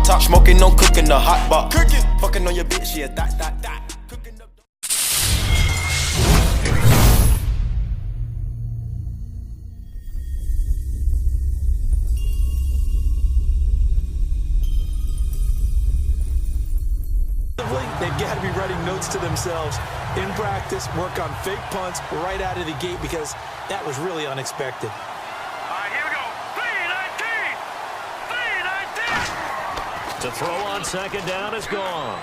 top. Smoking, no cooking, the hot pot. Fucking on your bitch, yeah, that. Cooking up. They've got to be writing notes to themselves in practice, work on fake punts right out of the gate because that was really unexpected. All right, here we go. 3-19. To throw on second down is gone.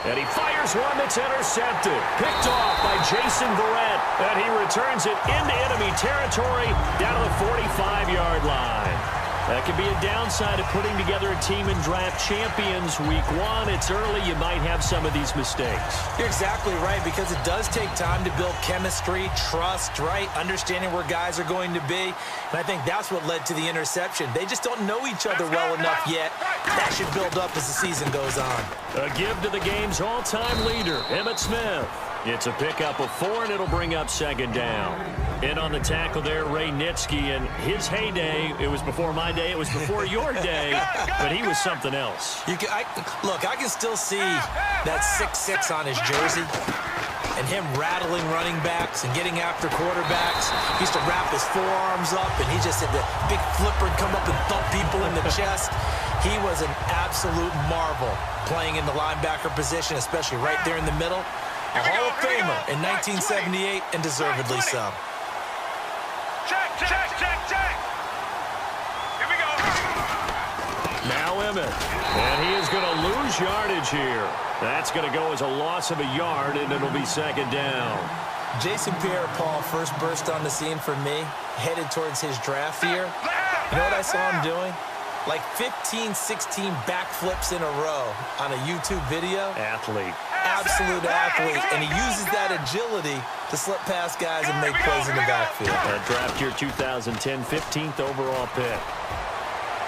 And he fires one that's intercepted. Picked off by Jason Verrett. And he returns it into enemy territory down to the 45-yard line. That could be a downside of putting together a team in draft champions week one. It's early. You might have some of these mistakes. You're exactly right, because it does take time to build chemistry, trust, right? Understanding where guys are going to be. And I think that's what led to the interception. They just don't know each other well enough yet. That should build up as the season goes on. A give to the game's all-time leader, Emmitt Smith. It's a pickup of 4, and it'll bring up second down. In on the tackle there, Ray Nitschke, and his heyday, it was before my day, it was before your day, but he was something else. I can still see that 6'6" on his jersey and him rattling running backs and getting after quarterbacks. He used to wrap his forearms up, and he just had the big flipper and come up and thump people in the chest. He was an absolute marvel playing in the linebacker position, especially right there in the middle. A Hall of Famer in 1978, and deservedly so. Check. Here we go. Now Emmitt, and he is going to lose yardage here. That's going to go as a loss of a yard, and it'll be second down. Jason Pierre-Paul first burst on the scene for me, headed towards his draft year. You know what I saw him doing? Like 15, 16 backflips in a row on a YouTube video. Athlete. Absolute athlete, and he uses that agility to slip past guys and make plays in the backfield. That draft year 2010, 15th overall pick.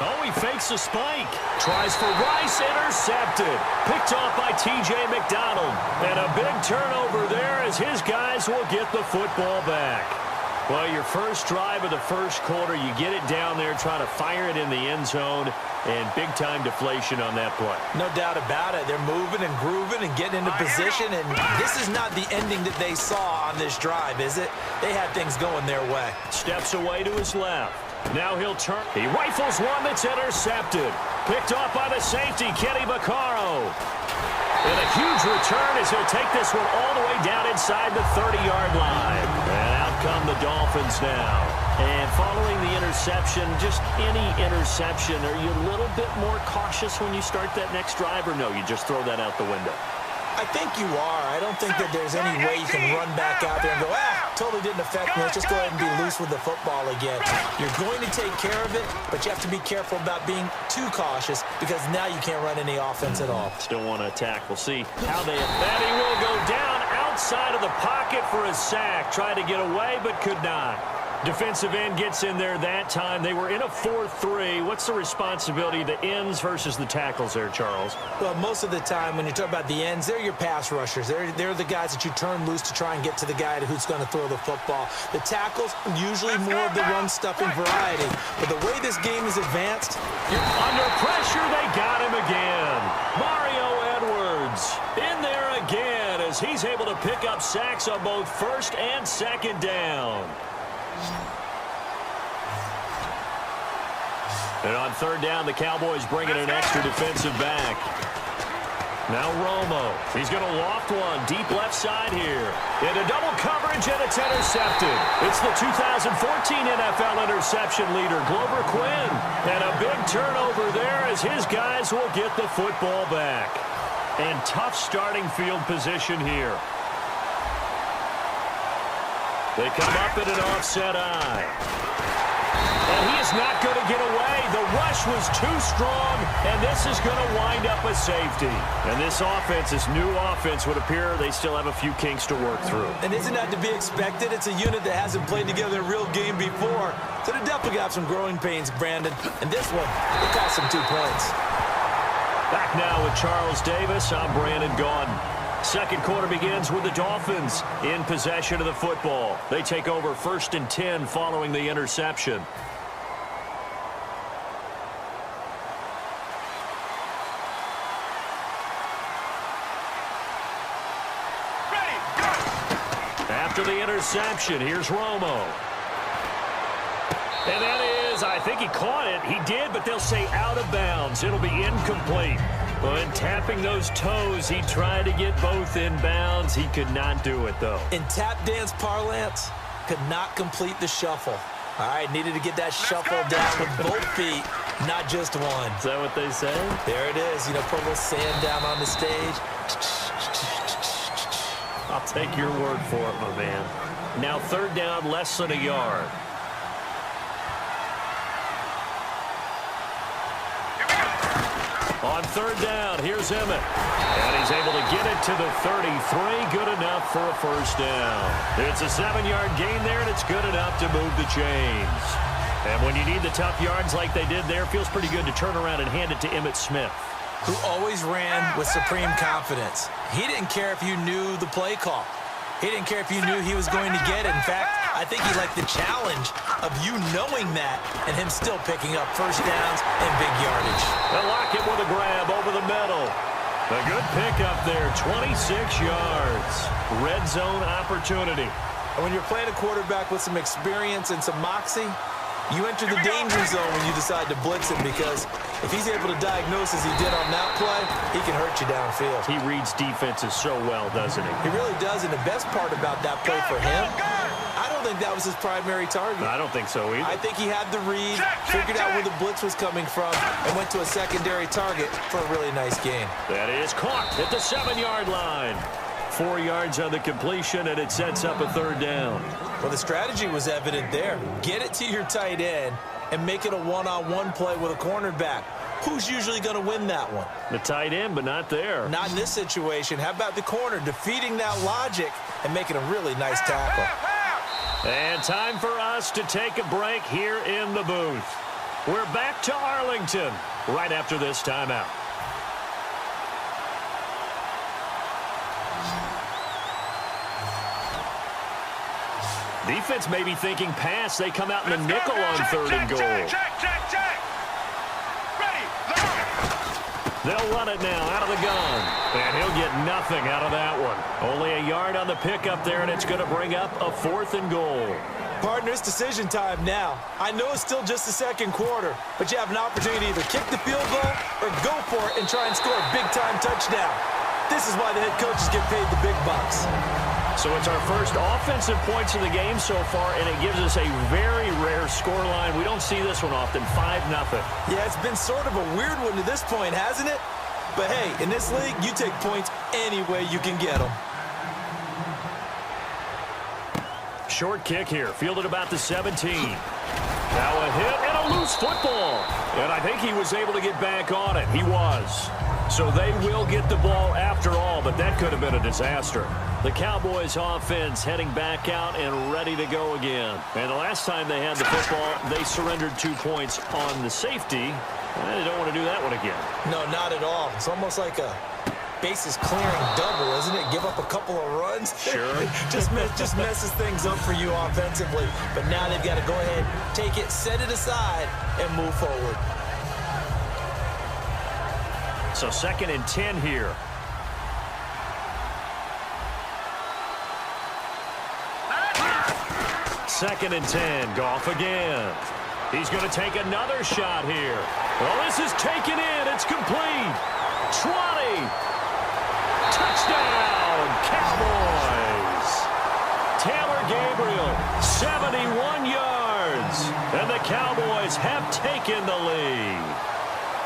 Oh, he fakes a spike. Tries for Rice, intercepted. Picked off by T.J. McDonald. And a big turnover there as his guys will get the football back. Well, your first drive of the first quarter, you get it down there, try to fire it in the end zone, and big-time deflation on that play. No doubt about it. They're moving and grooving and getting into position, and this is not the ending that they saw on this drive, is it? They had things going their way. Steps away to his left. Now he'll turn. He rifles one that's intercepted. Picked off by the safety, Kenny Vaccaro. And a huge return as he'll take this one all the way down inside the 30-yard line. And out come the Dolphins now. And following the interception, just any interception, are you a little bit more cautious when you start that next drive, or no, you just throw that out the window? I think you are. I don't think that there's any way you can run back out there and go, totally didn't affect me. Let's just go ahead and be loose with the football again. You're going to take care of it, but you have to be careful about being too cautious because now you can't run any offense at all. Still want to attack. We'll see how they... That he will go down outside of the pocket for a sack. Tried to get away, but could not. Defensive end gets in there that time. They were in a 4-3. What's the responsibility of the ends versus the tackles there, Charles? Well, most of the time when you talk about the ends, they're your pass rushers. They're the guys that you turn loose to try and get to the guy who's going to throw the football. The tackles, usually more of the run-stuffing variety. But the way this game is advanced... You're under pressure. They got him again. Mario Edwards in there again as he's able to pick up sacks on both first and second down. And on third down, the Cowboys bring in an extra defensive back. Now Romo. He's going to loft one deep left side here. Into double coverage, and it's intercepted. It's the 2014 NFL interception leader, Glover Quinn. And a big turnover there as his guys will get the football back. And tough starting field position here. They come up in an offset eye. And he is not going to get away. The rush was too strong, and this is going to wind up a safety. And this offense, this new offense, would appear they still have a few kinks to work through. And isn't that to be expected? It's a unit that hasn't played together a real game before. So they definitely got some growing pains, Brandon. And this one, it cost them 2 points. Back now with Charles Davis. I'm Brandon Gaudin. Second quarter begins with the Dolphins in possession of the football. They take over 1st and 10 following the interception. after the interception. Here's Romo. And that is, I think he caught it. He did, but they'll say out of bounds. It'll be incomplete. When tapping those toes, he tried to get both in bounds. He could not do it, though. In tap dance parlance, could not complete the shuffle. All right, needed to get that shuffle down with both feet, not just one. Is that what they say? There it is. You know, put a little sand down on the stage. I'll take your word for it, my man. Now third down, less than a yard. On third down, here's Emmett. And he's able to get it to the 33. Good enough for a first down. It's a 7-yard gain there, and it's good enough to move the chains. And when you need the tough yards like they did there, it feels pretty good to turn around and hand it to Emmitt Smith, who always ran with supreme confidence. He didn't care if you knew the play call. He didn't care if you knew he was going to get it. In fact, I think he liked the challenge of you knowing that and him still picking up first downs and big yardage. They'll lock it with a grab over the middle. A good pickup there, 26 yards. Red zone opportunity. And when you're playing a quarterback with some experience and some moxie, you enter the danger zone when you decide to blitz him, because if he's able to diagnose as he did on that play, he can hurt you downfield. He reads defenses so well, doesn't he? He really does, and the best part about that play for him, I don't think that was his primary target. I don't think so either. I think he had the read, figured out where the blitz was coming from, and went to a secondary target for a really nice gain. That is caught at the 7-yard line. 4 yards on the completion, and it sets up a third down. Well, the strategy was evident there. Get it to your tight end and make it a one-on-one play with a cornerback. Who's usually going to win that one? The tight end, but not there. Not in this situation. How about the corner defeating that logic and making a really nice tackle? And time for us to take a break here in the booth. We're back to Arlington right after this timeout. Defense may be thinking pass. They come out in the nickel on third and goal. Check. Ready, They'll run it now out of the gun. And he'll get nothing out of that one. Only a yard on the pickup there, and it's going to bring up a 4th and goal. Partner, it's decision time now. I know it's still just the second quarter, but you have an opportunity to either kick the field goal or go for it and try and score a big-time touchdown. This is why the head coaches get paid the big bucks. So it's our first offensive points of the game so far, and it gives us a very rare scoreline. We don't see this one often, 5-0. Yeah, it's been sort of a weird one to this point, hasn't it? But hey, in this league, you take points any way you can get them. Short kick here, fielded about the 17. Now a hit and a loose football. And I think he was able to get back on it. He was. So they will get the ball after all, but that could have been a disaster. The Cowboys offense heading back out and ready to go again. And the last time they had the football, they surrendered 2 points on the safety. And they don't want to do that one again. No, not at all. It's almost like a bases clearing double, isn't it? Give up a couple of runs. Sure. just messes things up for you offensively. But now they've got to go ahead, take it, set it aside, and move forward. So 2nd and 10 here. Second and 10. Goff again. He's going to take another shot here. Well, this is taken in. It's complete. 20. Touchdown, Cowboys. Taylor Gabriel, 71 yards. And the Cowboys have taken the lead.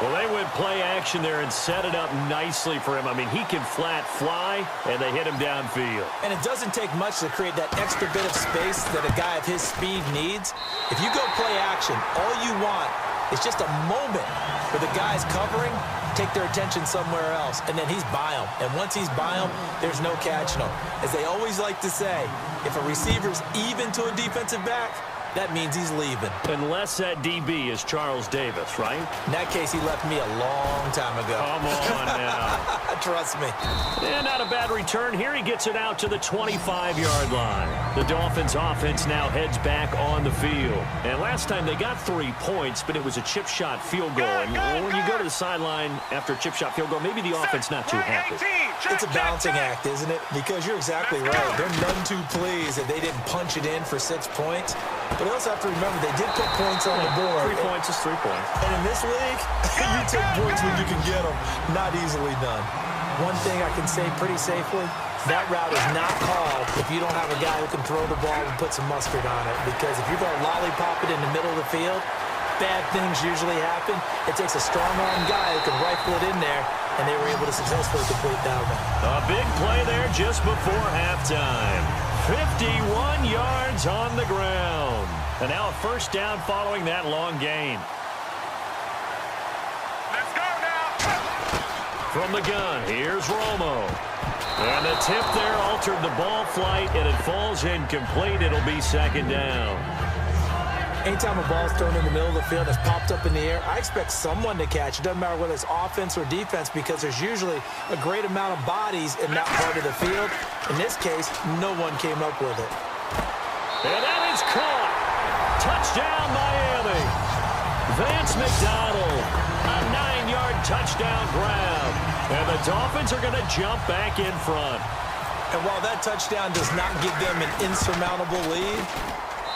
Well, they went play action there and set it up nicely for him. I mean, he can flat fly, and they hit him downfield. And it doesn't take much to create that extra bit of space that a guy of his speed needs. If you go play action, all you want is just a moment where the guy's covering, take their attention somewhere else, and then he's by him. And once he's by him, there's no catching him. As they always like to say, if a receiver's even to a defensive back, that means he's leaving. Unless that DB is Charles Davis, right? In that case, he left me a long time ago. Come on now. Trust me. And not a bad return here. He gets it out to the 25-yard line. The Dolphins offense now heads back on the field. And last time they got 3 points, but it was a chip shot field goal. And when you go to the sideline after a chip shot field goal, maybe the offense not too happy. It's a balancing act, isn't it? Because you're exactly right. They're none too pleased that they didn't punch it in for 6 points. But they also have to remember they did put points on the board. 3 points is 3 points. And in this league, you take points when you can get them. Not easily done. One thing I can say pretty safely, that route is not called if you don't have a guy who can throw the ball and put some mustard on it. Because if you're going to lollipop it in the middle of the field, bad things usually happen. It takes a strong-arm guy who can rifle it in there, and they were able to successfully complete that one. A big play there just before halftime. 51 yards on the ground. And now a first down following that long gain. Let's go now. From the gun, here's Romo. And the tip there altered the ball flight, and it falls incomplete. It'll be second down. Anytime a ball's thrown in the middle of the field that's popped up in the air, I expect someone to catch. It doesn't matter whether it's offense or defense because there's usually a great amount of bodies in that part of the field. In this case, no one came up with it. And that is caught. Touchdown, Miami. Vance McDonald, a 9-yard touchdown grab. And the Dolphins are going to jump back in front. And while that touchdown does not give them an insurmountable lead,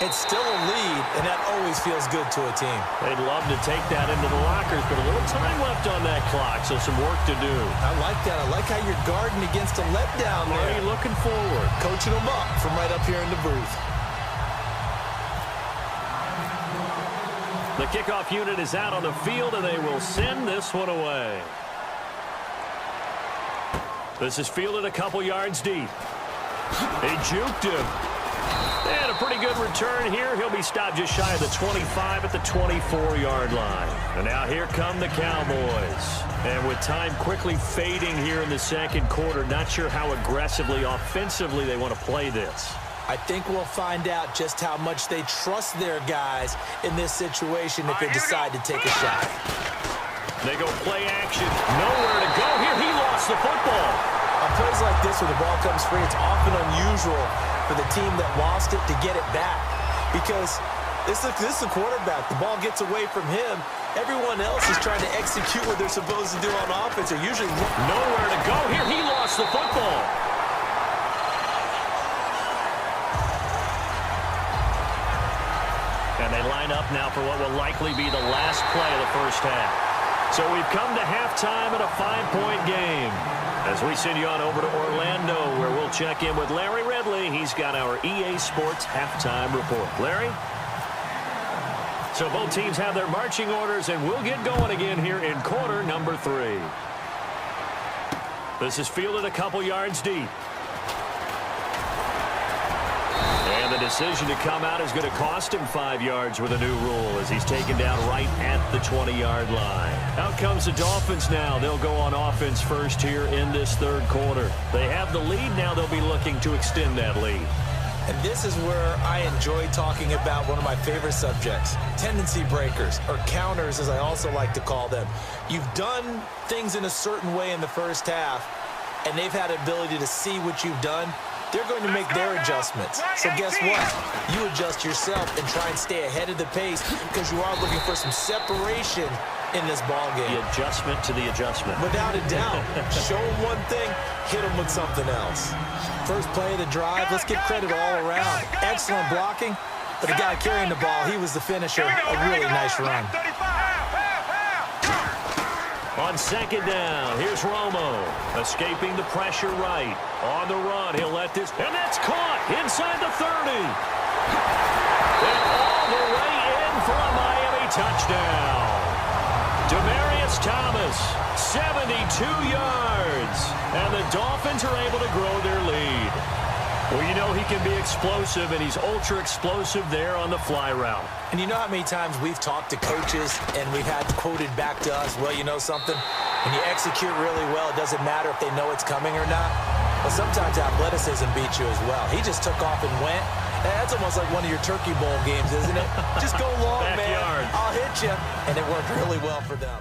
it's still a lead, and that always feels good to a team. They'd love to take that into the lockers, but a little time left on that clock, so some work to do. I like that. I like how you're guarding against a letdown there. Already looking forward. Coaching them up from right up here in the booth. The kickoff unit is out on the field, and they will send this one away. This is fielded a couple yards deep. He juked him. And a pretty good return here. He'll be stopped just shy of the 25 at the 24-yard line. And now here come the Cowboys. And with time quickly fading here in the second quarter, not sure how aggressively, offensively they want to play this. I think we'll find out just how much they trust their guys in this situation if they decide to take a shot. They go play action. Nowhere to go here. He lost the football. On plays like this where the ball comes free, it's often unusual for the team that lost it to get it back. Because this is the quarterback. The ball gets away from him. Everyone else is trying to execute what they're supposed to do on offense. They're usually nowhere to go here. He lost the football. And they line up now for what will likely be the last play of the first half. So we've come to halftime in a 5-point game. As we send you on over to Orlando, where we'll check in with Larry Ridley. He's got our EA Sports halftime report. Larry? So both teams have their marching orders, and we'll get going again here in quarter number 3. This is fielded a couple yards deep. And the decision to come out is going to cost him 5 yards with a new rule as he's taken down right at the 20-yard line. Out comes the Dolphins now. They'll go on offense first here in this third quarter. They have the lead. Now they'll be looking to extend that lead. And this is where I enjoy talking about one of my favorite subjects, tendency breakers, or counters as I also like to call them. You've done things in a certain way in the first half, and they've had the ability to see what you've done. They're going to make their adjustments. So guess what? You adjust yourself and try and stay ahead of the pace because you are looking for some separation in this ball game. The adjustment to the adjustment. Without a doubt. Show them one thing, hit them with something else. First play of the drive, let's give credit all around. Excellent blocking, but the guy carrying the ball, he was the finisher. A really nice run. On second down, here's Romo, escaping the pressure right. On the run, he'll let this, and that's caught inside the 30. And all the way in for a Miami touchdown. Demaryius Thomas, 72 yards. And the Dolphins are able to grow their lead. Well, you know he can be explosive, and he's ultra-explosive there on the fly route. And you know how many times we've talked to coaches and we've had quoted back to us, well, you know something? When you execute really well, it doesn't matter if they know it's coming or not. But sometimes athleticism beats you as well. He just took off and went. That's almost like one of your Turkey Bowl games, isn't it? Just go long, man. I'll hit you. And it worked really well for them.